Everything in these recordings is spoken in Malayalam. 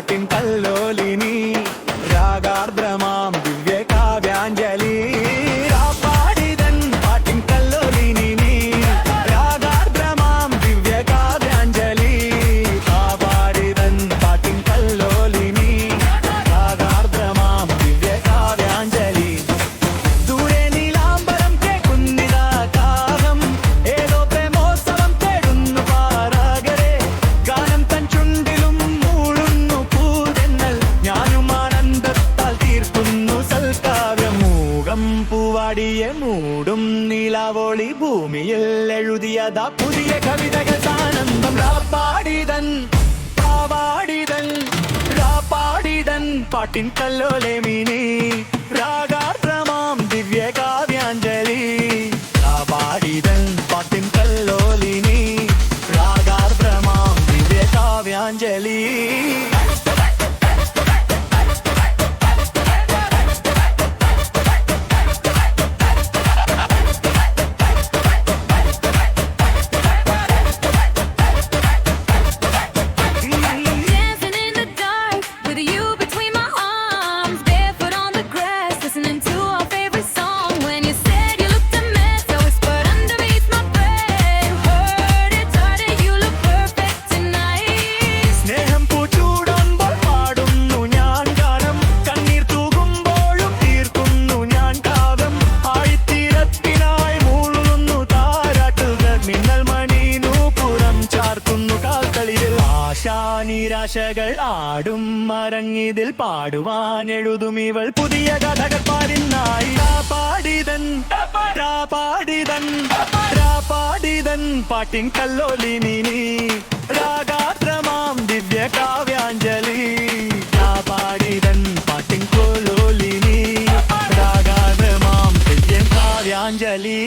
പാട്ടിൻ കല്ലോലിനി രാഗാർദ്രമാം ദിവ്യ കാവ്യാഞ്ജലി രാപ്പാടിതൻ പാട്ടിൻ കല്ലോലിനി രാഗാർദ്രമാം ദിവ്യ കാവ്യാഞ്ജലി കാപാടിതൻ പാട്ടിൻ കല്ലോലിനി രാഗാർദ്രമാം ദിവ്യ കാവ്യാഞ്ജലി ദൂരെ നീലാംബരം കേൾക്കുന്നിതാ കാഹം ഏതോ പ്രേമോത്സവം തേടുന്നു പാരാഗരെ ഗാനം തൻ ചുണ്ടിലും മൂളുന്നു പൂതെന്നൽ ഞാനും ആനന്ദത്താൽ തീർക്കുന്നു സൽക്കാവ്യം മൂകം പൂവാടിയെ മൂടും നീലാവോളി ഭൂമിയിൽ എഴുതിയതാ പുതിയ കവിതകൾ സാനന്ദം രാപ്പാടിതൻ പാവാടിതൻ രാപ്പാടിതൻ പാട്ടിൻ കല്ലോലെ മിനി രാഗാർദ്രമാം ദിവ്യ കാവ്യാഞ്ജലി രാപ്പാടിതൻ പാട്ടിൻ കല്ലോലിനി രാഗാർദ്രമാം ദിവ്യ കാവ്യാഞ്ജലി Dancing in the dark with you between my arms, barefoot on the grass, listening to our favorite song. When you said you looked a mess, I whispered underneath my breath. Heard it harder, you look perfect tonight. സ്നേഹം പൂച്ചൂടുമ്പോൾ പാടുന്നു ഞാൻ ഗാനം കണ്ണീർ തൂകുമ്പോഴും തീർക്കുന്നു ഞാൻ കാവ്യം ആഴിത്തീരത്തിനായി മൂളുന്നു താരാട്ടുകൾ മിന്നൽ മണി നൂപുരം ചാർത്തുന്നു കാൽക്കളിയിൽ ആശാനിരാശകൾ ആടും മരങ്ങിതിൽ പാടുവാൻ എഴുതും ഇവൾ പുതിയ കഥകൾ പാടിനായി രാപ്പാടിതൻ രാപ്പാടിതൻ രാപ്പാടിതൻ പാട്ടിൻ കല്ലോലിനി രാഗാർദ്രമാം ദിവ്യ കാവ്യാഞ്ജലി രാപ്പാടിതൻ പാട്ടിൻ കല്ലോലിനി രാഗാർദ്രമാം ദിവ്യ കാവ്യാഞ്ജലി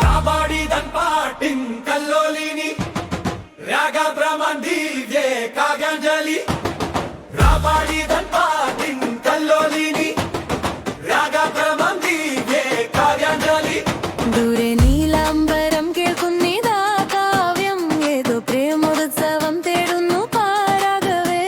രാപ്പാടിതൻ പാട്ടിൻ കല്ലോലിനി രാഗാർദ്രമാം ദിവ്യ കാവ്യാഞ്ജലി രാപ്പാടിതൻ പാട്ടിൻ കല്ലോലിനി രാഗാർദ്രമാം ദിവ്യ കാവ്യാഞ്ജലി ദൂരെ നീലാംബരം കേൾക്കുന്നിതാ കാവ്യം ഏതോ പ്രേമോത്സവം തേടുന്നു പാരാഗവേ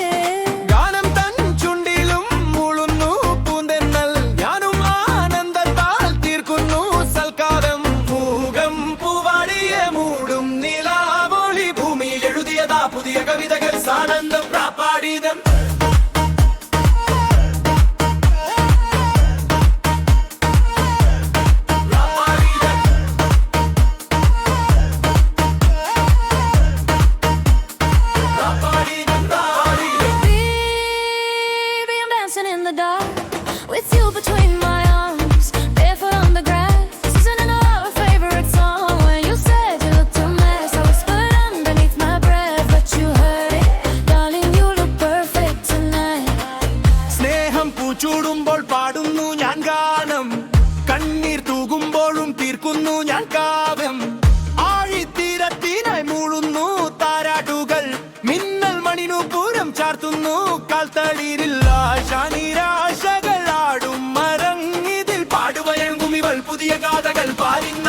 ഗാനം തൻ ചുണ്ടിലും മൂളുന്നു പൂന്തെന്നൽ ഞാനും ആനന്ദത്താൽ തീർക്കുന്നു സൽക്കാരം മൂകം പൂവാടിയെ മൂടും നീലാവോളി ഭൂമിയിൽ എഴുതിയതാ പുതിയ കവിതകൾ സാനന്ദം രാപ്പാടിതൻ Baby, I'm dancing in the dark with you between my arms, barefoot on the grass, listening to our favorite song. When you said you looked a mess, I whispered underneath my breath, but you heard it, darling. You look perfect tonight. സ്നേഹം പൂച്ചൂടുമ്പോൾ പാടുന്നു ഞാൻ ഗാനം കണ്ണീർ തൂകുമ്പോഴും തീർക്കുന്നു ഞാൻ കാവ്യം ആഴിത്തീരത്തിനായി മൂളുന്നു താരാട്ടുകൾ മിന്നൽ മണിനൂപുരം ചാർത്തുന്നു കാൽത്തളിരിൽ ആശാനിരാശകൾ ആടും മരങ്ങിതിൽ പാടുവയങ്ങും ഇവൾ പുതിയ ഗാഥകൾ പാടുന്ന